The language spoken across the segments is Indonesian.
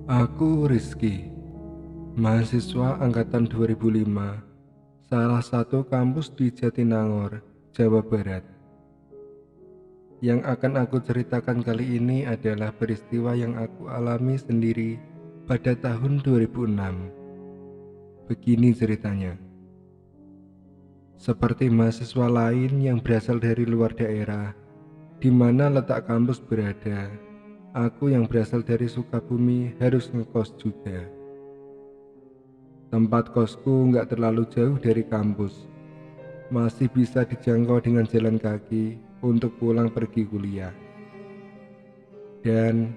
Aku Rizky, mahasiswa angkatan 2005, salah satu kampus di Jatinangor, Jawa Barat. Yang akan aku ceritakan kali ini adalah peristiwa yang aku alami sendiri pada tahun 2006. Begini ceritanya. Seperti mahasiswa lain yang berasal dari luar daerah, di mana letak kampus berada, aku yang berasal dari Sukabumi harus ngekos juga. Tempat kosku nggak terlalu jauh dari kampus, masih bisa dijangkau dengan jalan kaki untuk pulang pergi kuliah. Dan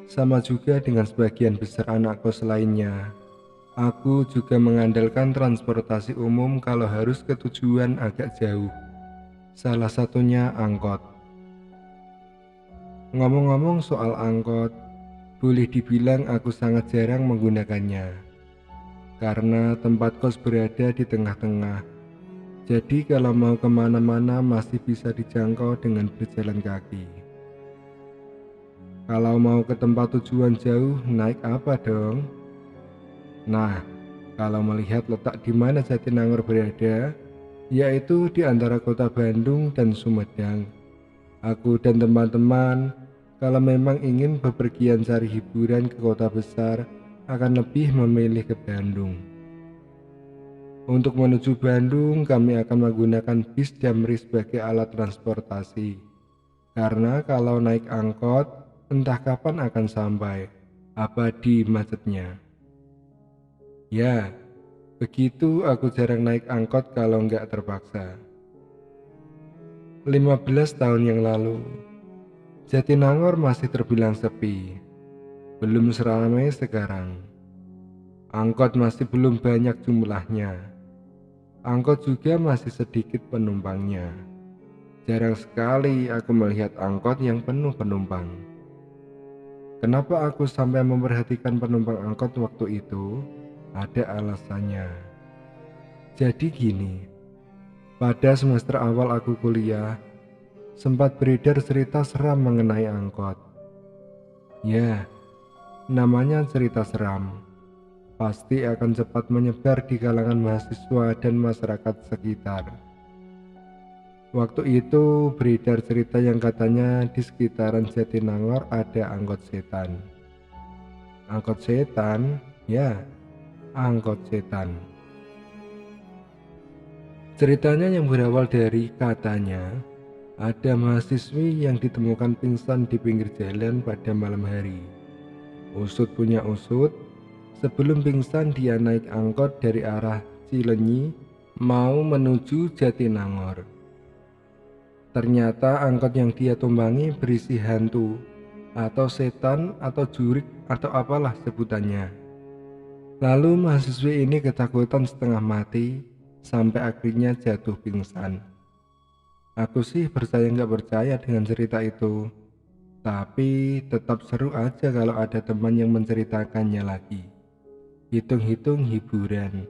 sama juga dengan sebagian besar anak kos lainnya, aku juga mengandalkan transportasi umum kalau harus ke tujuan agak jauh. Salah satunya angkot. Ngomong-ngomong soal angkot, boleh dibilang aku sangat jarang menggunakannya, karena tempat kos berada di tengah-tengah. Jadi kalau mau kemana-mana masih bisa dijangkau dengan berjalan kaki. Kalau mau ke tempat tujuan jauh, naik apa dong? Nah, kalau melihat letak di mana Jatinangor berada, yaitu di antara kota Bandung dan Sumedang, aku dan teman-teman, kalau memang ingin bepergian cari hiburan ke kota besar, akan lebih memilih ke Bandung. Untuk menuju Bandung, kami akan menggunakan bis Damri sebagai alat transportasi. Karena kalau naik angkot, entah kapan akan sampai, abadi macetnya. Ya, begitu aku jarang naik angkot kalau nggak terpaksa. 15 tahun yang lalu, Jatinangor masih terbilang sepi, belum seramai sekarang. Angkot masih belum banyak jumlahnya. Angkot juga masih sedikit penumpangnya. Jarang sekali aku melihat angkot yang penuh penumpang. Kenapa aku sampai memperhatikan penumpang angkot waktu itu? Ada alasannya. Jadi gini, pada semester awal aku kuliah, sempat beredar cerita seram mengenai angkot. Ya, namanya cerita seram. Pasti akan cepat menyebar di kalangan mahasiswa dan masyarakat sekitar. Waktu itu beredar cerita yang katanya di sekitaran Jatinangor ada angkot setan. Angkot setan? Ya, angkot setan. Ceritanya yang berawal dari katanya ada mahasiswi yang ditemukan pingsan di pinggir jalan pada malam hari. Usut punya usut, sebelum pingsan dia naik angkot dari arah Cilenyi mau menuju Jatinangor. Ternyata angkot yang dia tumpangi berisi hantu atau setan atau jurik atau apalah sebutannya. Lalu mahasiswi ini ketakutan setengah mati sampai akhirnya jatuh pingsan. Aku sih percaya nggak percaya dengan cerita itu, tapi tetap seru aja kalau ada teman yang menceritakannya lagi. Hitung-hitung hiburan.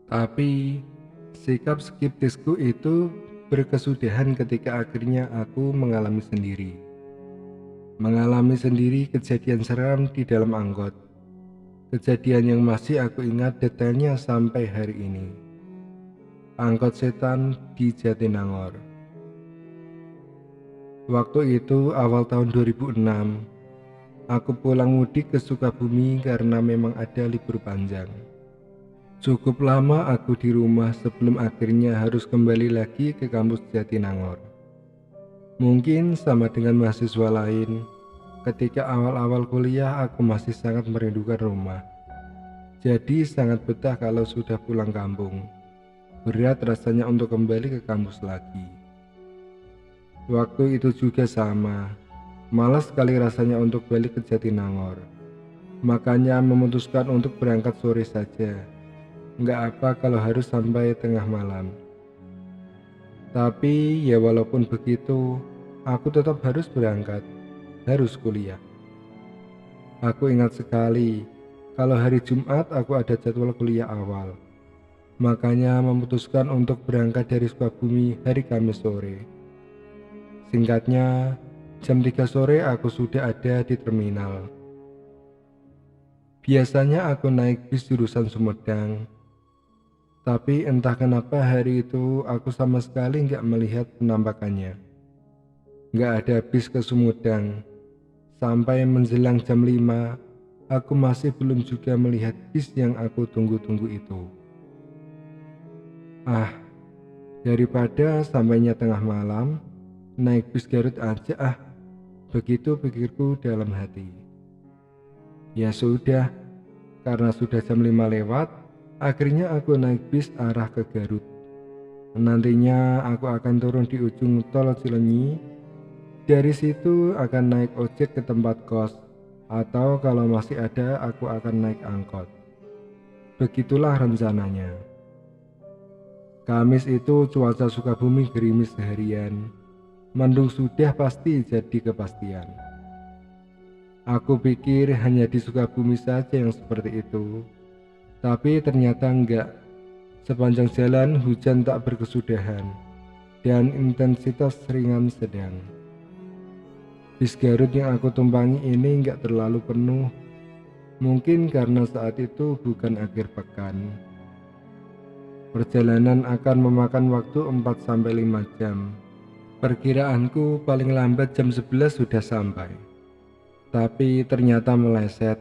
Tapi sikap skeptisku itu berkesudahan ketika akhirnya aku mengalami sendiri. Mengalami sendiri kejadian seram di dalam angkot. Kejadian yang masih aku ingat detailnya sampai hari ini. Angkot setan di Jatinangor. Waktu itu awal tahun 2006, aku pulang mudik ke Sukabumi karena memang ada libur panjang. Cukup lama aku di rumah sebelum akhirnya harus kembali lagi ke kampus Jatinangor. Mungkin sama dengan mahasiswa lain, ketika awal-awal kuliah aku masih sangat merindukan rumah. Jadi sangat betah kalau sudah pulang kampung. Berat rasanya untuk kembali ke kampus lagi. Waktu itu juga sama, malas sekali rasanya untuk balik ke Jatinangor. Makanya memutuskan untuk berangkat sore saja. Nggak apa kalau harus sampai tengah malam. Tapi ya walaupun begitu, aku tetap harus berangkat, harus kuliah. Aku ingat sekali, kalau hari Jumat aku ada jadwal kuliah awal. Makanya memutuskan untuk berangkat dari Sukabumi hari Kamis sore. Singkatnya, jam 3 sore aku sudah ada di terminal. Biasanya aku naik bis jurusan Sumedang, tapi entah kenapa hari itu aku sama sekali nggak melihat penampakannya. Nggak ada bis ke Sumedang. Sampai menjelang jam 5, aku masih belum juga melihat bis yang aku tunggu-tunggu itu. Ah, daripada sampainya tengah malam, naik bis Garut aja ah. Begitu pikirku dalam hati. Ya sudah, karena sudah jam 5 lewat, akhirnya aku naik bis arah ke Garut. Nantinya aku akan turun di ujung tol Cilenyi. Dari situ akan naik ojek ke tempat kos, atau kalau masih ada aku akan naik angkot. Begitulah rencananya. Kamis itu cuaca Sukabumi gerimis seharian. Mendung sudah pasti jadi kepastian. Aku pikir hanya di Sukabumi saja yang seperti itu, tapi ternyata enggak. Sepanjang jalan hujan tak berkesudahan, dan intensitas ringan sedang. Bis Garut yang aku tumpangi ini enggak terlalu penuh, mungkin karena saat itu bukan akhir pekan. Perjalanan akan memakan waktu 4-5 jam. Perkiraanku paling lambat jam 11 sudah sampai. Tapi ternyata meleset.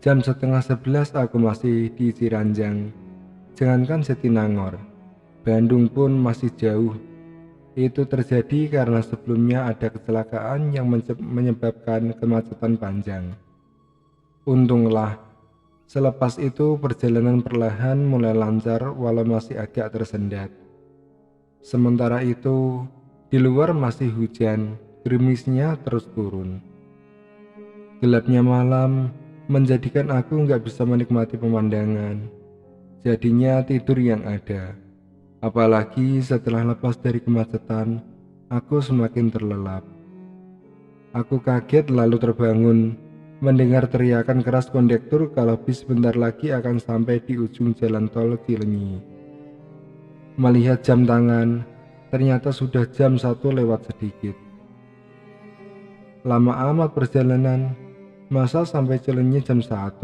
Jam setengah 11 aku masih di Ciranjang. Jangankan Jatinangor, Bandung pun masih jauh. Itu terjadi karena sebelumnya ada kecelakaan yang menyebabkan kemacetan panjang. Untunglah, selepas itu perjalanan perlahan mulai lancar walau masih agak tersendat. Sementara itu, di luar masih hujan, gerimisnya terus turun. Gelapnya malam menjadikan aku nggak bisa menikmati pemandangan. Jadinya tidur yang ada. Apalagi setelah lepas dari kemacetan, aku semakin terlelap. Aku kaget lalu terbangun, mendengar teriakan keras kondektur kalau bis sebentar lagi akan sampai di ujung jalan tol Cilenyi. Melihat jam tangan, ternyata sudah jam 1 lewat sedikit. Lama amat perjalanan, masa sampai Cilenyi jam 1?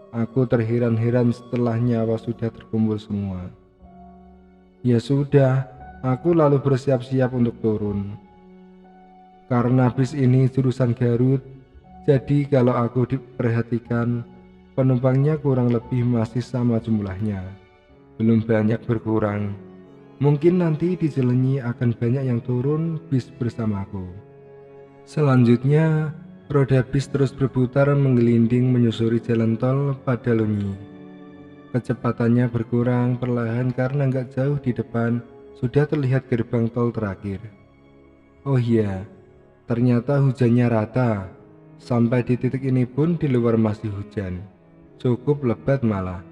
Aku terheran-heran setelah nyawa sudah terkumpul semua. Ya sudah, aku lalu bersiap-siap untuk turun. Karena bis ini jurusan Garut, jadi kalau aku diperhatikan, penumpangnya kurang lebih masih sama jumlahnya. Belum banyak berkurang. Mungkin nanti di Cilenyi akan banyak yang turun bis bersamaku. Selanjutnya, roda bis terus berputar menggelinding menyusuri jalan tol Padalunyi. Kecepatannya berkurang perlahan karena nggak jauh di depan sudah terlihat gerbang tol terakhir. Oh iya, ternyata hujannya rata. Sampai di titik ini pun di luar masih hujan. Cukup lebat malah.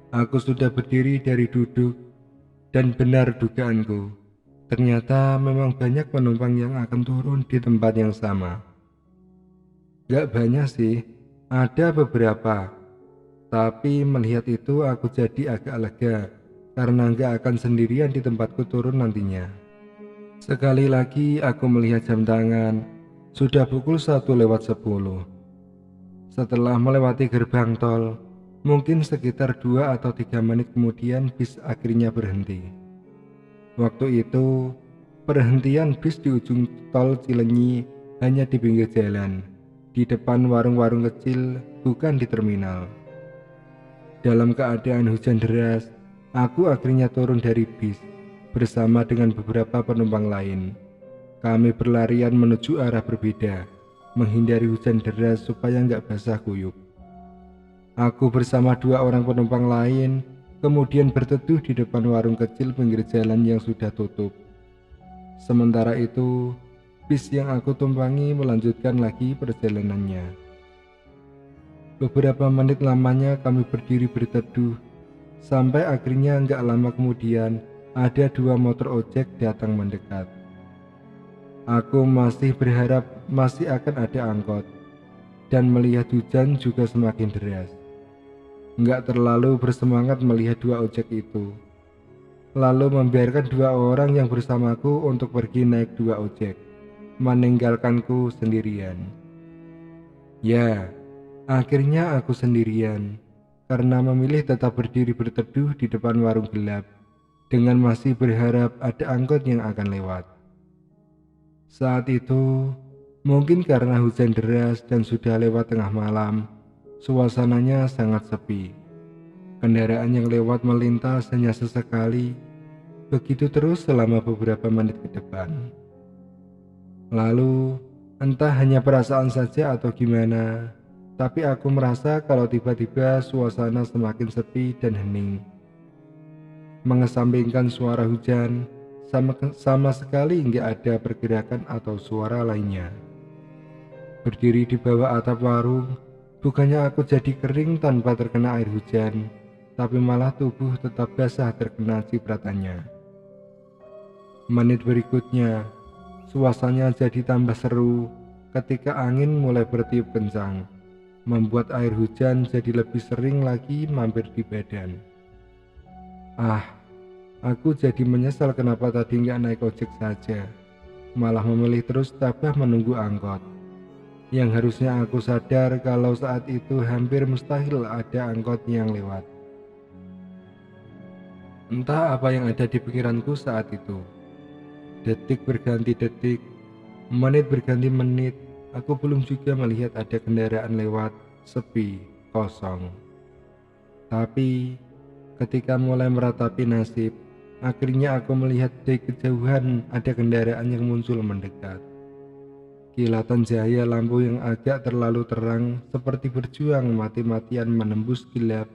Aku sudah berdiri dari duduk dan benar dugaanku. Ternyata memang banyak penumpang yang akan turun di tempat yang sama. Gak banyak sih, ada beberapa. Tapi melihat itu aku jadi agak lega karena gak akan sendirian di tempatku turun nantinya. Sekali lagi aku melihat jam tangan, sudah pukul 1:10. Setelah melewati gerbang tol, mungkin sekitar 2 atau 3 menit kemudian bis akhirnya berhenti. Waktu itu, perhentian bis di ujung tol Cilenyi hanya di pinggir jalan, di depan warung-warung kecil, bukan di terminal. Dalam keadaan hujan deras, aku akhirnya turun dari bis bersama dengan beberapa penumpang lain. Kami berlarian menuju arah berbeda, menghindari hujan deras supaya nggak basah kuyup. Aku bersama 2 orang penumpang lain kemudian berteduh di depan warung kecil pinggir jalan yang sudah tutup. Sementara itu, bis yang aku tumpangi melanjutkan lagi perjalanannya. Beberapa menit lamanya kami berdiri berteduh, sampai akhirnya nggak lama kemudian ada 2 motor ojek datang mendekat. Aku masih berharap masih akan ada angkot, dan melihat hujan juga semakin deras. Nggak terlalu bersemangat melihat 2 ojek itu, lalu membiarkan 2 orang yang bersamaku untuk pergi naik 2 ojek, meninggalkanku sendirian. Ya, Akhirnya aku sendirian, karena memilih tetap berdiri berteduh di depan warung gelap, dengan masih berharap ada angkot yang akan lewat. Saat itu, mungkin karena hujan deras dan sudah lewat tengah malam, suasananya sangat sepi. Kendaraan yang lewat melintas hanya sesekali, begitu terus selama beberapa menit ke depan. Lalu, entah hanya perasaan saja atau gimana, tapi aku merasa kalau tiba-tiba suasana semakin sepi dan hening. Mengesampingkan suara hujan, sama sekali nggak ada pergerakan atau suara lainnya. Berdiri di bawah atap warung, bukannya aku jadi kering tanpa terkena air hujan, tapi malah tubuh tetap basah terkena cipratannya. Menit berikutnya, suasananya jadi tambah seru ketika angin mulai bertiup kencang, membuat air hujan jadi lebih sering lagi mampir di badan. Ah, aku jadi menyesal kenapa tadi nggak naik ojek saja, malah memilih terus tabah menunggu angkot. Yang harusnya aku sadar kalau saat itu hampir mustahil ada angkot yang lewat. Entah apa yang ada di pikiranku saat itu. Detik berganti detik, menit berganti menit, aku belum juga melihat ada kendaraan lewat, sepi, kosong. Tapi, ketika mulai meratapi nasib, akhirnya aku melihat dari kejauhan ada kendaraan yang muncul mendekat. Kilatan cahaya lampu yang agak terlalu terang seperti berjuang mati-matian menembus gelap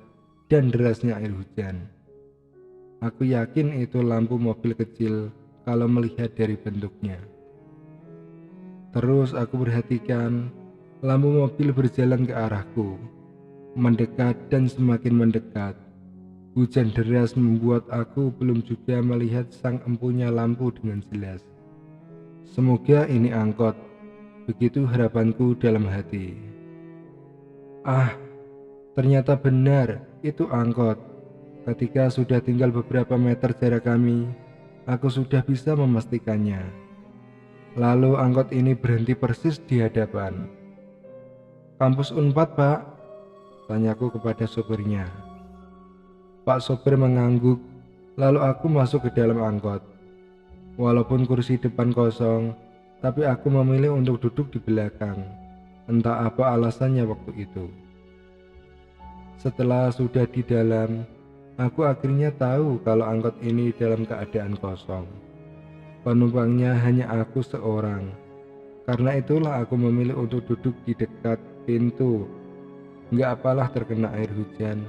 dan derasnya air hujan. Aku yakin itu lampu mobil kecil kalau melihat dari bentuknya. Terus aku perhatikan lampu mobil berjalan ke arahku, mendekat dan semakin mendekat. Hujan deras membuat aku belum juga melihat sang empunya lampu dengan jelas. Semoga ini angkot, begitu harapanku dalam hati. Ah, ternyata benar, itu angkot. Ketika sudah tinggal beberapa meter jarak kami, aku sudah bisa memastikannya. Lalu angkot ini berhenti persis di hadapan. "Kampus Unpad, Pak?" tanyaku kepada sopirnya. Pak sopir mengangguk, lalu aku masuk ke dalam angkot. Walaupun kursi depan kosong, tapi aku memilih untuk duduk di belakang. Entah apa alasannya waktu itu. Setelah sudah di dalam, aku akhirnya tahu kalau angkot ini dalam keadaan kosong. Penumpangnya hanya aku seorang. Karena itulah aku memilih untuk duduk di dekat pintu. Nggak apalah terkena air hujan.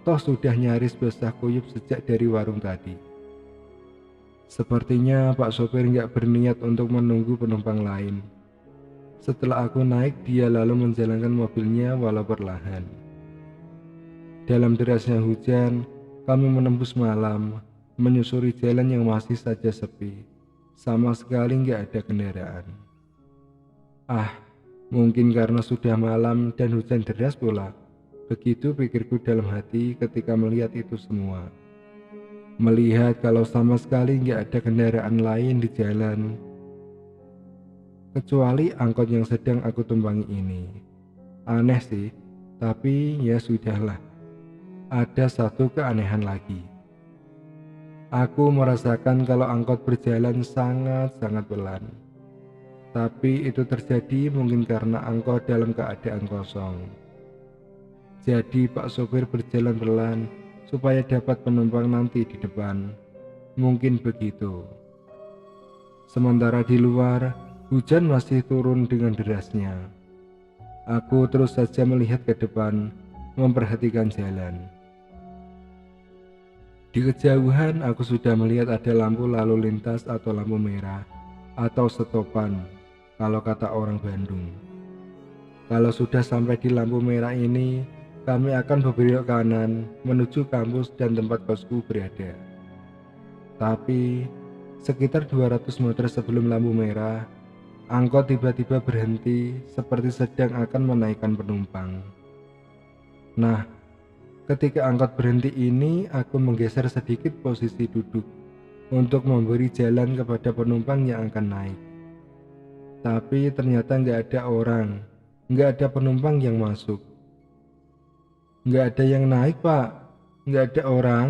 Toh sudah nyaris basah kuyup sejak dari warung tadi. Sepertinya Pak sopir nggak berniat untuk menunggu penumpang lain. Setelah aku naik, dia lalu menjalankan mobilnya walau perlahan. Dalam derasnya hujan, kami menembus malam, menyusuri jalan yang masih saja sepi. Sama sekali nggak ada kendaraan. Ah, mungkin karena sudah malam dan hujan deras pula. Begitu pikirku dalam hati ketika melihat itu semua. Melihat kalau sama sekali nggak ada kendaraan lain di jalan, kecuali angkot yang sedang aku tumpangi ini. Aneh sih, tapi ya sudahlah. Ada satu keanehan lagi. Aku merasakan kalau angkot berjalan sangat-sangat pelan. Tapi itu terjadi mungkin karena angkot dalam keadaan kosong. Jadi Pak sopir berjalan pelan supaya dapat penumpang nanti di depan. Mungkin begitu. Sementara di luar, hujan masih turun dengan derasnya. Aku terus saja melihat ke depan, memperhatikan jalan. Di kejauhan aku sudah melihat ada lampu lalu lintas atau lampu merah, atau stopan, kalau kata orang Bandung. Kalau sudah sampai di lampu merah ini, kami akan berbelok kanan menuju kampus dan tempat kosku berada. Tapi, sekitar 200 meter sebelum lampu merah, angkot tiba-tiba berhenti seperti sedang akan menaikkan penumpang. Nah, ketika angkot berhenti ini, aku menggeser sedikit posisi duduk untuk memberi jalan kepada penumpang yang akan naik. Tapi ternyata nggak ada orang, nggak ada penumpang yang masuk. Nggak ada yang naik pak, nggak ada orang.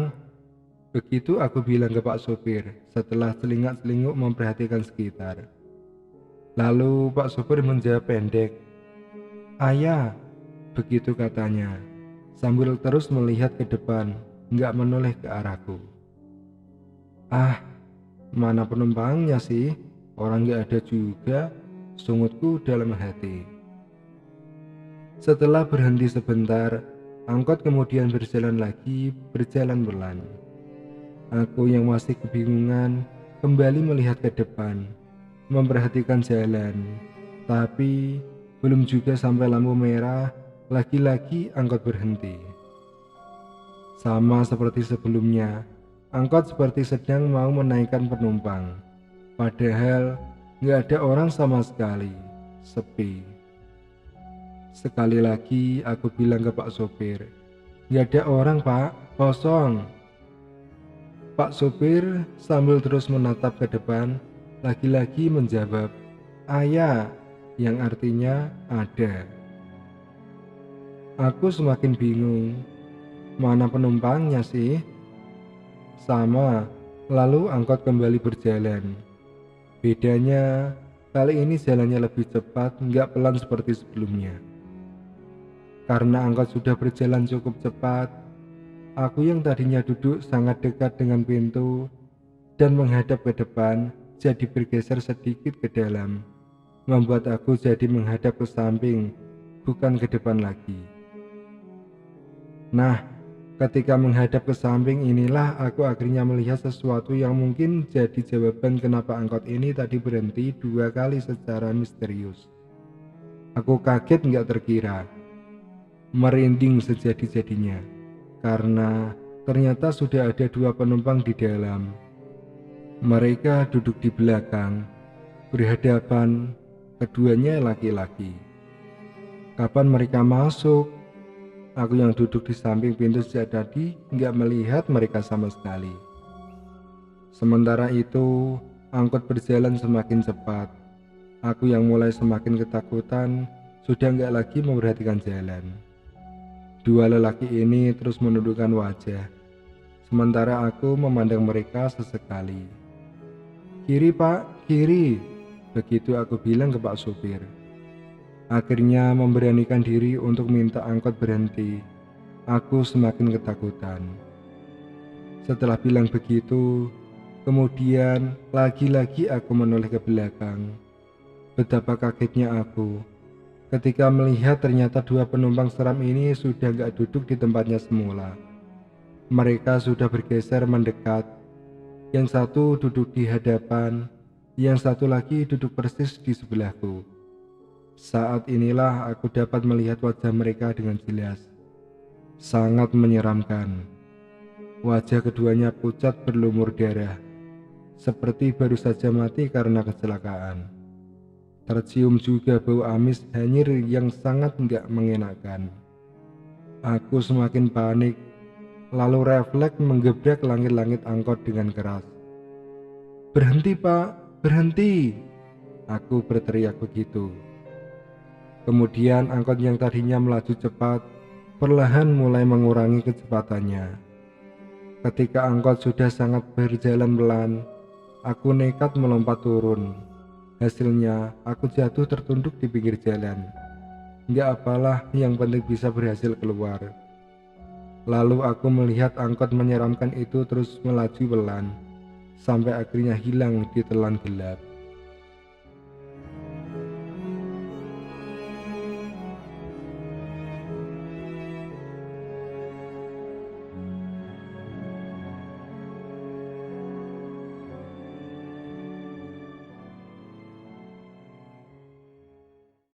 Begitu aku bilang ke Pak Sopir setelah celingak-celinguk memperhatikan sekitar. Lalu Pak Sopir menjawab pendek, "Ayah," begitu katanya, sambil terus melihat ke depan, nggak menoleh ke arahku. "Ah, mana penumpangnya sih? Orang nggak ada juga," sungutku dalam hati. Setelah berhenti sebentar, angkot kemudian berjalan lagi, berjalan pelan. Aku yang masih kebingungan kembali melihat ke depan, memperhatikan jalan. Tapi belum juga sampai lampu merah, lagi-lagi angkot berhenti. Sama seperti sebelumnya, angkot seperti sedang mau menaikkan penumpang. Padahal nggak ada orang sama sekali, sepi. Sekali lagi aku bilang ke Pak Sopir, "Nggak ada orang pak, kosong." Pak Sopir sambil terus menatap ke depan, lagi-lagi menjawab, "Ayah," yang artinya ada. Aku semakin bingung, mana penumpangnya sih? Sama, lalu angkot kembali berjalan. Bedanya, kali ini jalannya lebih cepat, nggak pelan seperti sebelumnya. Karena angkot sudah berjalan cukup cepat, aku yang tadinya duduk sangat dekat dengan pintu dan menghadap ke depan, jadi bergeser sedikit ke dalam, membuat aku jadi menghadap ke samping, bukan ke depan lagi. Nah, ketika menghadap ke samping inilah aku akhirnya melihat sesuatu yang mungkin jadi jawaban kenapa angkot ini tadi berhenti 2 kali secara misterius. Aku kaget nggak terkira, merinding sejadi-jadinya, karena ternyata sudah ada 2 penumpang di dalam. Mereka duduk di belakang, berhadapan, keduanya laki-laki. Kapan mereka masuk? Aku yang duduk di samping pintu sejak tadi nggak melihat mereka sama sekali. Sementara itu, angkot berjalan semakin cepat. Aku yang mulai semakin ketakutan, sudah nggak lagi memperhatikan jalan. 2 lelaki ini terus menundukkan wajah, sementara aku memandang mereka sesekali. "Kiri pak, kiri," begitu aku bilang ke Pak Supir. Akhirnya memberanikan diri untuk minta angkot berhenti. Aku semakin ketakutan. Setelah bilang begitu, kemudian lagi-lagi aku menoleh ke belakang. Betapa kagetnya aku ketika melihat ternyata 2 penumpang seram ini sudah gak duduk di tempatnya semula. Mereka sudah bergeser mendekat. Yang satu duduk di hadapan, yang satu lagi duduk persis di sebelahku. Saat inilah aku dapat melihat wajah mereka dengan jelas. Sangat menyeramkan. Wajah keduanya pucat berlumur darah, seperti baru saja mati karena kecelakaan. Tercium juga bau amis hanyir yang sangat nggak mengenakan. Aku semakin panik, lalu refleks menggebrak langit-langit angkot dengan keras. "Berhenti pak, berhenti!" Aku berteriak begitu. Kemudian angkot yang tadinya melaju cepat, perlahan mulai mengurangi kecepatannya. Ketika angkot sudah sangat berjalan pelan, aku nekat melompat turun. Hasilnya, aku jatuh tertunduk di pinggir jalan. Nggak apalah, yang penting bisa berhasil keluar. Lalu aku melihat angkot menyeramkan itu terus melaju pelan, sampai akhirnya hilang di telan gelap.